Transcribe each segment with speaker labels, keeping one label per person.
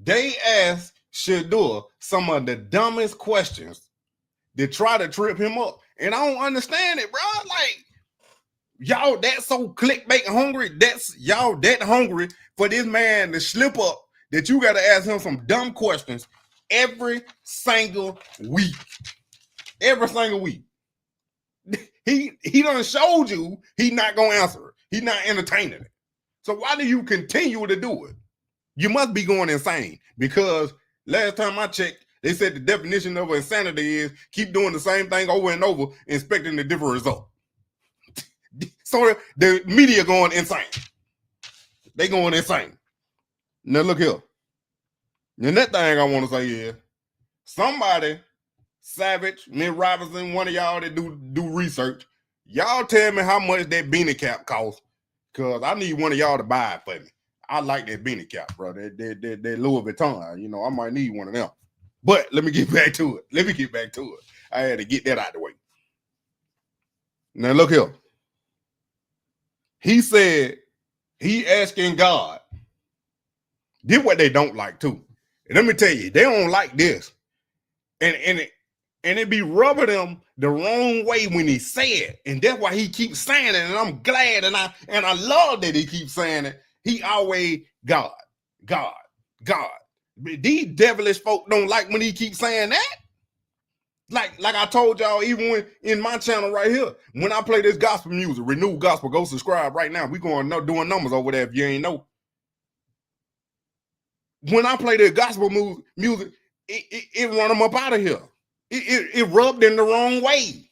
Speaker 1: They asked Shedeur some of the dumbest questions to try to trip him up. And I don't understand it, bro. Like, y'all that so clickbait hungry, that's y'all that hungry for this man to slip up that you got to ask him some dumb questions every single week. Every single week. He done showed you he not gonna answer it. He not entertaining it. So why do you continue to do it? You must be going insane, because last time I checked, they said the definition of insanity is keep doing the same thing over and over, expecting a different result. So the media going insane. They going insane. Now look here. And that thing I want to say is, somebody, Savage, Miss Robinson, one of y'all that do research, y'all tell me how much that beanie cap costs, because I need one of y'all to buy it for me. I like that beanie cap, bro. That Louis Vuitton. You know, I might need one of them. But let me get back to it. I had to get that out of the way. Now look here. He said he asking God. This what they don't like too. And let me tell you, they don't like this. And it be rubbing them the wrong way when he say it. And that's why he keeps saying it. And I'm glad and I love that he keeps saying it. He always God. But these devilish folk don't like when he keeps saying that. Like I told y'all, even when in my channel right here, when I play this gospel music, Renewed Gospel, go subscribe right now. We going doing numbers over there if you ain't know. When I play this gospel music, it run them up out of here. It rubbed in the wrong way.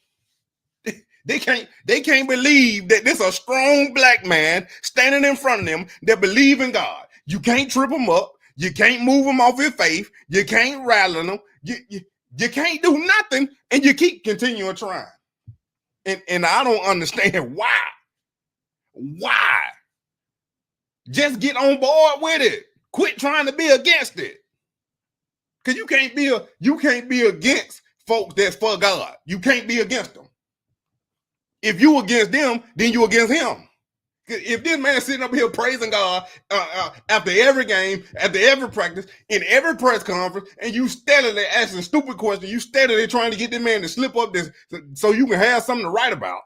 Speaker 1: They can't believe that there's a strong black man standing in front of them that believe in God. You can't trip him up. You can't move him off his faith. You can't rattle him. You can't do nothing, and you keep continuing trying. And I don't understand why. Why? Just get on board with it. Quit trying to be against it. Because you can't be against folks that's for God. You can't be against them. If you against them, then you against him. If this man sitting up here praising God after every game, after every practice, in every press conference, and you steadily asking stupid questions, you steadily trying to get this man to slip up this so you can have something to write about.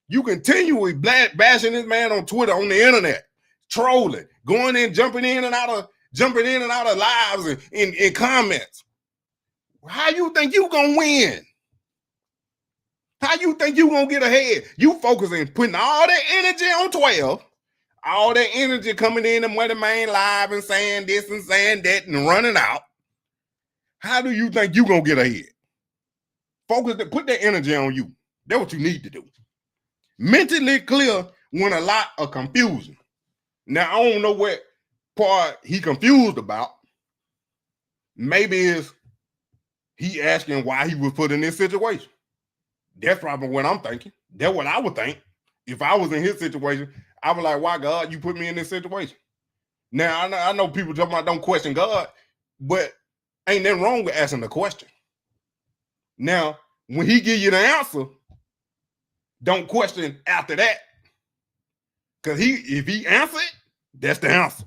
Speaker 1: You continually bashing this man on Twitter, on the internet, trolling, going in, jumping in and out of lives and in comments. How you think you gonna win? How you think you gonna get ahead? You focusing, putting all that energy on 12, all that energy coming in the Moneymane live and saying this and saying that and running out. How do you think you gonna get ahead? Focus, put that energy on you. That's what you need to do. Mentally clear when a lot of confusion. Now, I don't know what part he confused about. Maybe is he asking why he was put in this situation. That's probably what I'm thinking. That's what I would think. If I was in his situation, I would like, why God, you put me in this situation? Now, I know people talking about don't question God, but ain't nothing wrong with asking the question. Now, when he give you the answer, don't question after that. Because if he answer it, that's the answer.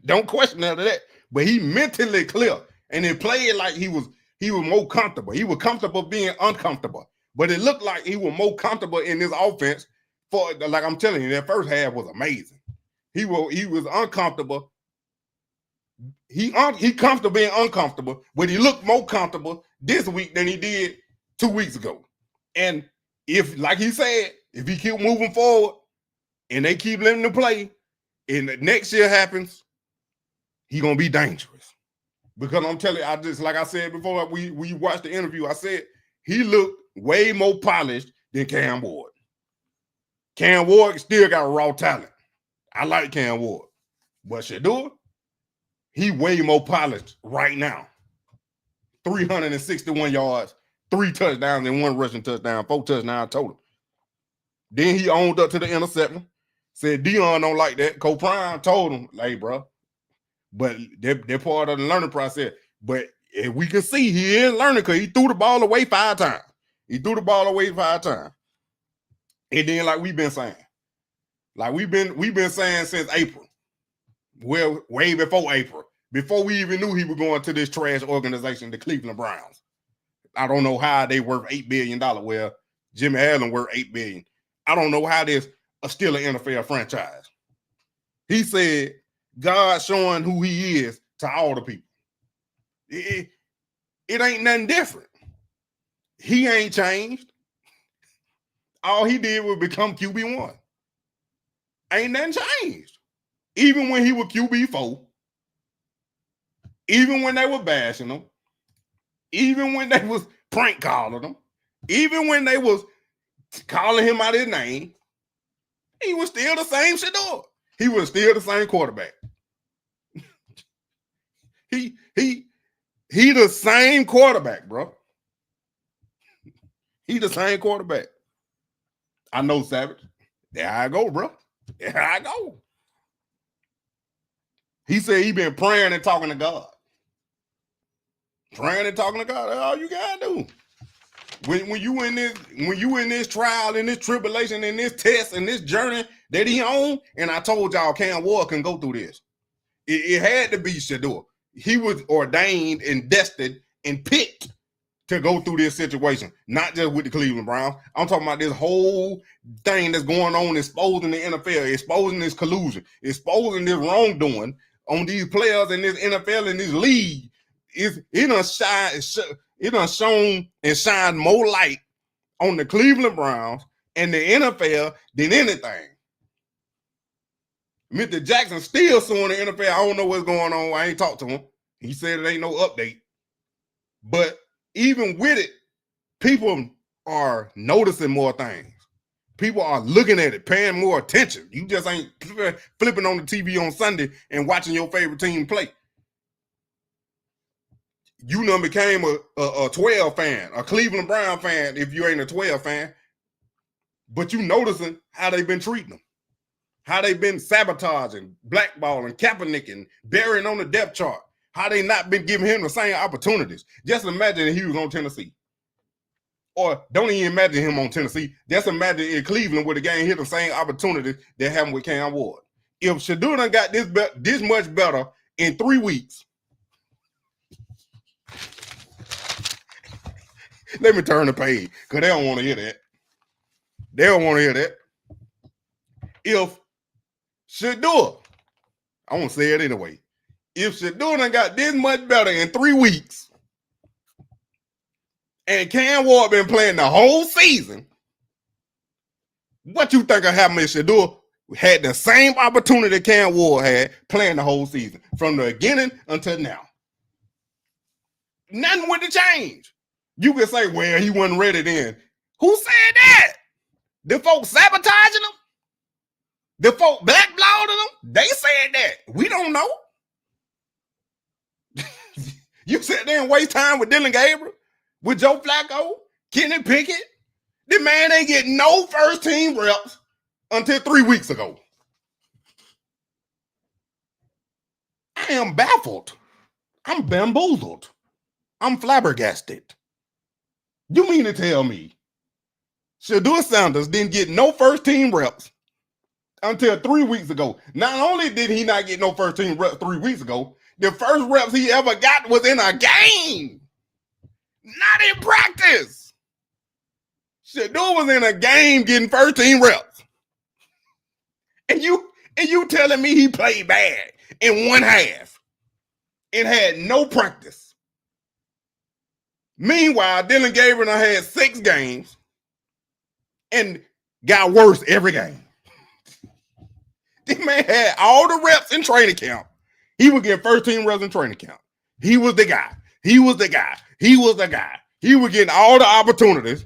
Speaker 1: Don't question after that. But he mentally clear. And it played like he was more comfortable. He was comfortable being uncomfortable. But it looked like he was more comfortable in this offense. For like I'm telling you, that first half was amazing. He was uncomfortable. He comfortable being uncomfortable, but he looked more comfortable this week than he did 2 weeks ago. And if, like he said, if he keep moving forward and they keep letting him play, and the next year happens, he gonna be dangerous. Because I'm telling you, I just, like I said before, we watched the interview, I said he looked way more polished than Cam Ward. Cam Ward still got raw talent. I like Cam Ward. But Shedeur, he way more polished right now. 361 yards, 3 touchdowns, and 1 rushing touchdown, 4 touchdowns total. Then he owned up to the interception. Said Dion don't like that. Cole Prime told him, hey, bro. But they're part of the learning process. But if we can see he is learning because he threw the ball away 5 times. He threw the ball away 5 times. And then, like we've been saying, like we've been saying since April, Well, way before April, before we even knew he was going to this trash organization, the Cleveland Browns. I don't know how they worth $8 billion. Well, Jimmy Allen worth $8 billion. I don't know how this is still an NFL franchise. He said, God showing who he is to all the people. It ain't nothing different. He ain't changed. All he did was become QB1. Ain't nothing changed. Even when he was QB4, even when they were bashing him, even when they was prank calling him, even when they was calling him out his name, he was still the same Shedeur. He was still the same quarterback. he the same quarterback, bro. He the same quarterback. I know, Savage. There I go, bro. There I go. He said he been praying and talking to God. Praying and talking to God. That's all you gotta do. When you in this trial, in this tribulation, in this test, in this journey that he on, and I told y'all Cam Ward can go through this. It had to be Shedeur. He was ordained and destined and picked to go through this situation, not just with the Cleveland Browns. I'm talking about this whole thing that's going on, exposing the NFL, exposing this collusion, exposing this wrongdoing on these players in this NFL and this league. It done shown and shined more light on the Cleveland Browns and the NFL than anything. Mr. Jackson still suing the NFL. I don't know what's going on. I ain't talked to him. He said it ain't no update. But even with it, people are noticing more things. People are looking at it, paying more attention. You just ain't flipping on the TV on Sunday and watching your favorite team play. You done became a 12 fan, a Cleveland Brown fan if you ain't a 12 fan. But you noticing how they've been treating them. How they've been sabotaging, blackballing, Kaepernicking, burying on the depth chart. How they not been giving him the same opportunities. Just imagine if he was on Tennessee. Or don't even imagine him on Tennessee. Just imagine in Cleveland where the game hit the same opportunities that happened with Cam Ward. If Shedeur done got this much better in 3 weeks, let me turn the page because they don't want to hear that. They don't want to hear that. If Shedeur, I won't say it anyway. If Shedeur done got this much better in 3 weeks, and Cam Ward been playing the whole season, what you think will happen if Shedeur had the same opportunity Cam Ward had playing the whole season from the beginning until now? Nothing would have changed. You could say, well, he wasn't ready then. Who said that? The folks sabotaging him? The folk blackballing him? They said that. We don't know. You sit there and waste time with Dylan Gabriel, with Joe Flacco, Kenny Pickett. The man ain't getting no first team reps until 3 weeks ago. I am baffled. I'm bamboozled. I'm flabbergasted. You mean to tell me Shedeur Sanders didn't get no first team reps until 3 weeks ago? Not only did he not get no first team reps 3 weeks ago, the first reps he ever got was in a game, not in practice. Shedeur was in a game getting first team reps. And you telling me he played bad in one half and had no practice. Meanwhile, Dylan Gabriel had 6 games and got worse every game. This man had all the reps in training camp. He was getting first team reps in training camp. He was the guy. He was the guy. He was the guy. He was getting all the opportunities.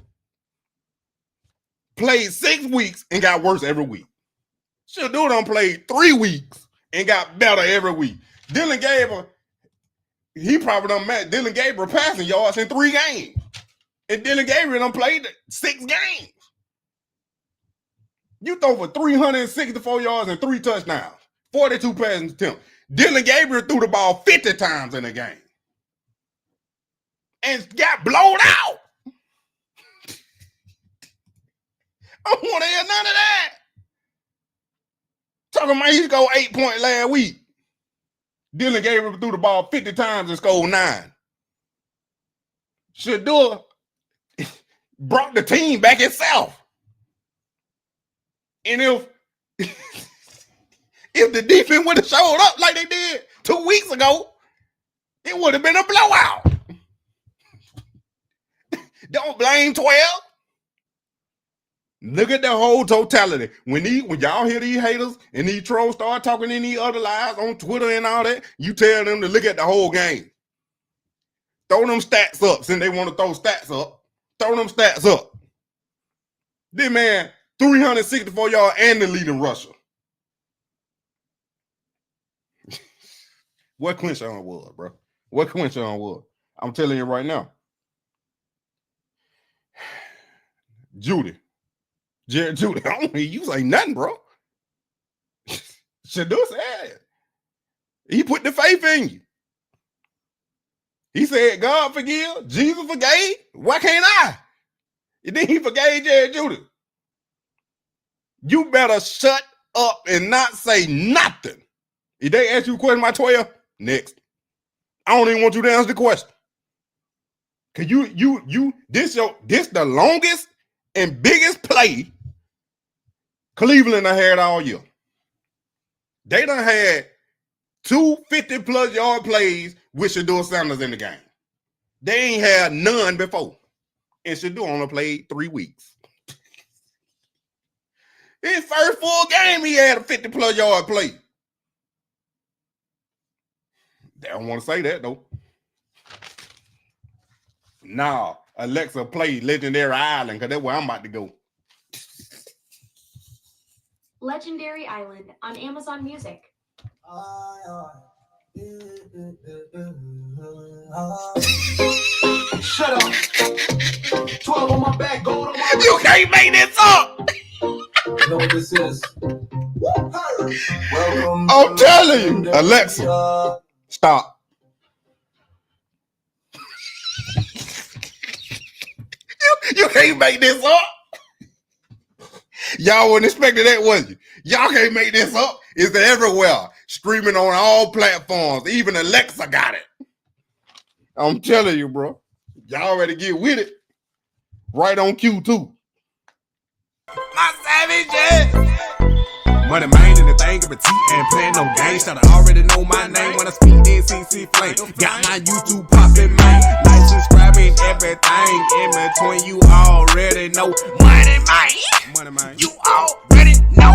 Speaker 1: Played 6 weeks and got worse every week. Shedeur done played 3 weeks and got better every week. Dylan Gabriel, he probably done met Dylan Gabriel passing yards in 3 games. And Dylan Gabriel done played 6 games. You throw for 364 yards and 3 touchdowns, 42 passing attempts. Dylan Gabriel threw the ball 50 times in a game and got blown out. I don't want to hear none of that. Talking about he scored 8 points last week. Dylan gave him through the ball 50 times and scored 9. Shedeur brought the team back itself. And if the defense would have showed up like they did 2 weeks ago, it would have been a blowout. Don't blame 12. Look at the whole totality. When y'all hear these haters and these trolls start talking in these other lies on Twitter and all that, you tell them to look at the whole game. Throw them stats up since they want to throw stats up. Throw them stats up. This man, 364 yards and the leading rusher. What Quinshon was, bro? What Quinshon was? I'm telling you right now. Jared Judy, I don't hear you say nothing, bro. Shedeur said he put the faith in you. He said, God forgive, Jesus forgave. Why can't I? And then he forgave Jared Judy. You better shut up and not say nothing. If they ask you a question about 12, next. I don't even want you to answer the question. Cause this the longest and biggest play Cleveland done had all year. They done had 2 50-plus yard plays with Shedeur Sanders in the game. They ain't had none before. And Shedeur only played 3 weeks. His first full game, he had a 50-plus yard play. They don't want to say that, though. Nah, Alexa play Legendary Island, because that's where I'm about to go.
Speaker 2: Legendary Island on Amazon Music.
Speaker 3: Shut up. 12 on my back, gold on my back.
Speaker 1: You can't make this up.
Speaker 3: You know what this is? Welcome.
Speaker 1: I'm telling you, Alexa, stop. You can't make this up. Y'all wasn't expecting that, was you? Y'all can't make this up. It's everywhere. Streaming on all platforms. Even Alexa got it. I'm telling you, bro. Y'all ready to get with it. Right on cue, too. My savages.
Speaker 4: Moneymane in the thing of a T and playing no games. Should I already know my name when I speak in CC Flame. Got my YouTube poppin', man. Like, subscribe, and everything in between. You already know. Moneymane. You already know.